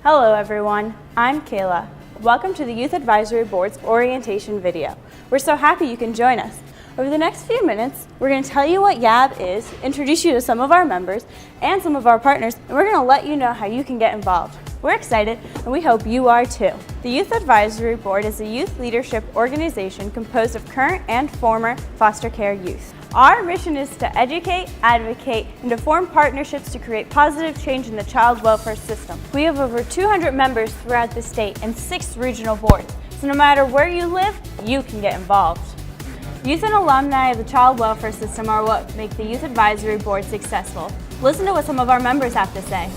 Hello everyone, I'm Kayla. Welcome to the Youth Advisory Board's orientation video. We're so happy you can join us. Over the next few minutes, we're going to tell you what YAB is, introduce you to some of our members and some of our partners, and we're going to let you know how you can get involved. We're excited, and we hope you are too. The Youth Advisory Board is a youth leadership organization composed of current and former foster care youth. Our mission is to educate, advocate, and to form partnerships to create positive change in the child welfare system. We have over 200 members throughout the state and 6 regional boards, so no matter where you live, you can get involved. Youth and alumni of the child welfare system are what make the Youth Advisory Board successful. Listen to what some of our members have to say.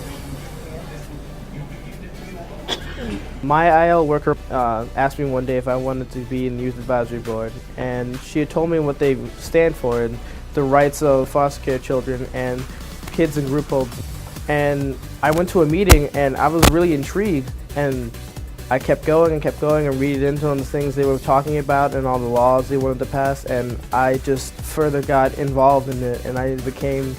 My IL worker asked me one day if I wanted to be in the Youth Advisory Board, and she had told me what they stand for, and the rights of foster care children and kids in group homes. And I went to a meeting and I was really intrigued, and I kept going and reading into the things they were talking about and all the laws they wanted to pass, and I just further got involved in it, and I became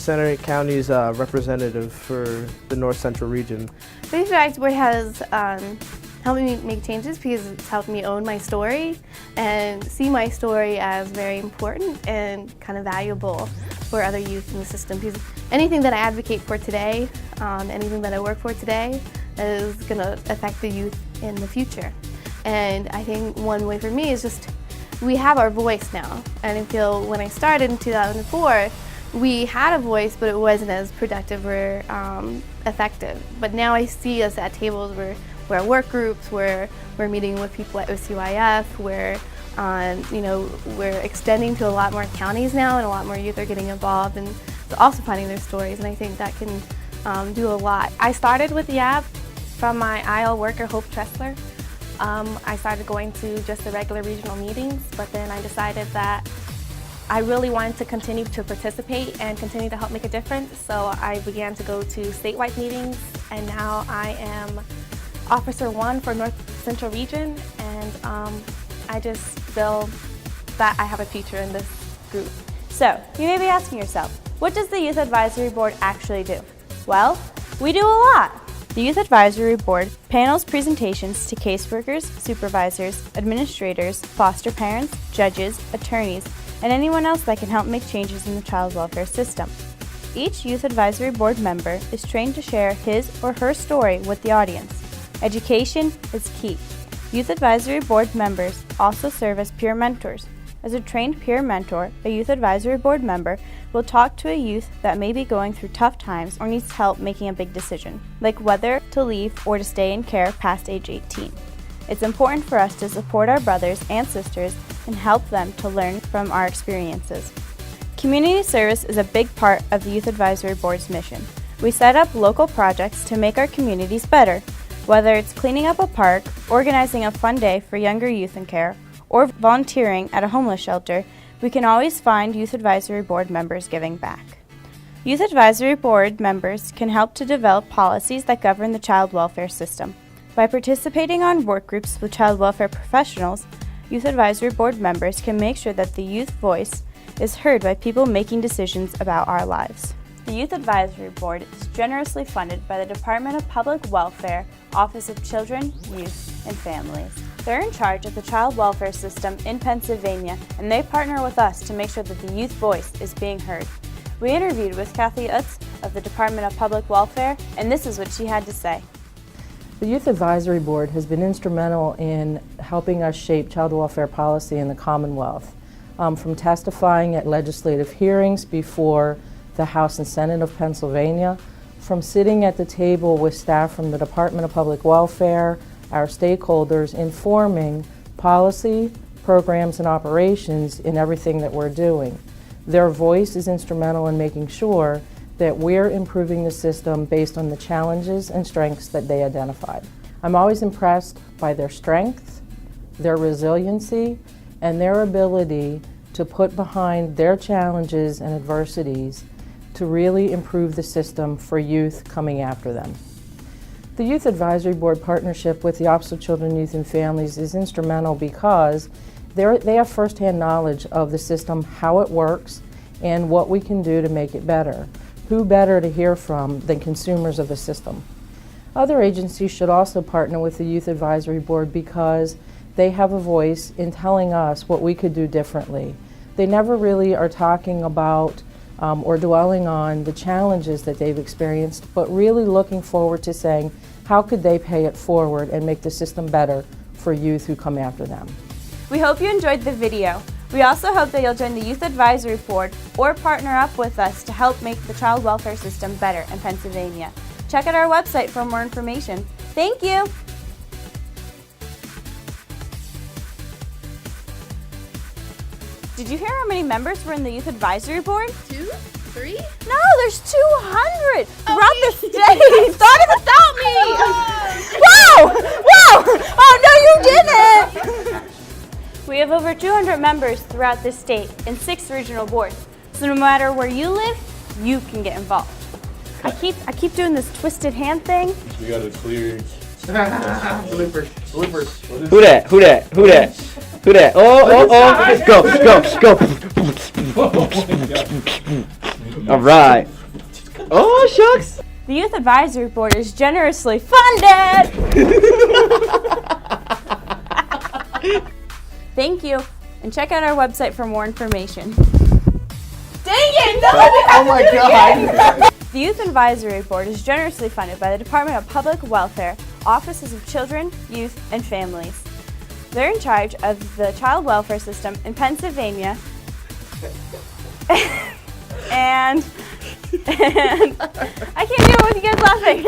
Center County's representative for the North Central region. The Youth Advisory Board has helped me make changes because it's helped me own my story and see my story as very important and kind of valuable for other youth in the system. Because anything that I advocate for today, anything that I work for today, is going to affect the youth in the future. And I think one way for me is just, we have our voice now. And I feel when I started in 2004, we had a voice, but it wasn't as productive or effective. But now I see us at tables where we're at work groups, where we're meeting with people at OCYF, where we're extending to a lot more counties now, and a lot more youth are getting involved and also finding their stories. And I think that can do a lot. I started with YAB from my IL worker, Hope Tressler. I started going to just the regular regional meetings, but then I decided that I really wanted to continue to participate and continue to help make a difference, so I began to go to statewide meetings, and now I am Officer 1 for North Central Region, and I just feel that I have a future in this group. So, you may be asking yourself, what does the Youth Advisory Board actually do? Well, we do a lot. The Youth Advisory Board panels presentations to caseworkers, supervisors, administrators, foster parents, judges, attorneys, and anyone else that can help make changes in the child welfare system. Each Youth Advisory Board member is trained to share his or her story with the audience. Education is key. Youth Advisory Board members also serve as peer mentors. As a trained peer mentor, a Youth Advisory Board member will talk to a youth that may be going through tough times or needs help making a big decision, like whether to leave or to stay in care past age 18. It's important for us to support our brothers and sisters and help them to learn from our experiences. Community service is a big part of the Youth Advisory Board's mission. We set up local projects to make our communities better, whether it's cleaning up a park, organizing a fun day for younger youth in care, or volunteering at a homeless shelter. We can always find Youth Advisory Board members giving back. Youth Advisory Board members can help to develop policies that govern the child welfare system. By participating on work groups with child welfare professionals, Youth Advisory Board members can make sure that the youth voice is heard by people making decisions about our lives. The Youth Advisory Board is generously funded by the Department of Public Welfare, Office of Children, Youth, and Families. They're in charge of the child welfare system in Pennsylvania, and they partner with us to make sure that the youth voice is being heard. We interviewed with Kathy Utz of the Department of Public Welfare, and this is what she had to say. The Youth Advisory Board has been instrumental in helping us shape child welfare policy in the Commonwealth. From testifying at legislative hearings before the House and Senate of Pennsylvania, from sitting at the table with staff from the Department of Public Welfare, our stakeholders, informing policy, programs, and operations in everything that we're doing. Their voice is instrumental in making sure that we're improving the system based on the challenges and strengths that they identified. I'm always impressed by their strength, their resiliency, and their ability to put behind their challenges and adversities to really improve the system for youth coming after them. The Youth Advisory Board partnership with the Office of Children, Youth, and Families is instrumental because they have firsthand knowledge of the system, how it works, and what we can do to make it better. Who better to hear from than consumers of the system? Other agencies should also partner with the Youth Advisory Board because they have a voice in telling us what we could do differently. They never really are talking about or dwelling on the challenges that they've experienced, but really looking forward to saying, how could they pay it forward and make the system better for youth who come after them? We hope you enjoyed the video. We also hope that you'll join the Youth Advisory Board or partner up with us to help make the child welfare system better in Pennsylvania. Check out our website for more information. Thank you! Did you hear how many members were in the Youth Advisory Board? 2? 3? No, there's 200 throughout the state. Started without me. Wow! Wow! Oh, no, you didn't! We have over 200 members throughout the state in 6 regional boards. So no matter where you live, you can get involved. I keep doing this twisted hand thing. We got a clear. Bloopers. Bloopers. Who that? Who that? Who that? Who that? Oh, go, go, go. All right. Oh, shucks. The Youth Advisory Board is generously funded. Thank you, and check out our website for more information. Dang it! No, Oh my God! The Youth Advisory Board is generously funded by the Department of Public Welfare, Offices of Children, Youth, and Families. They're in charge of the child welfare system in Pennsylvania and I can't do it with you guys laughing.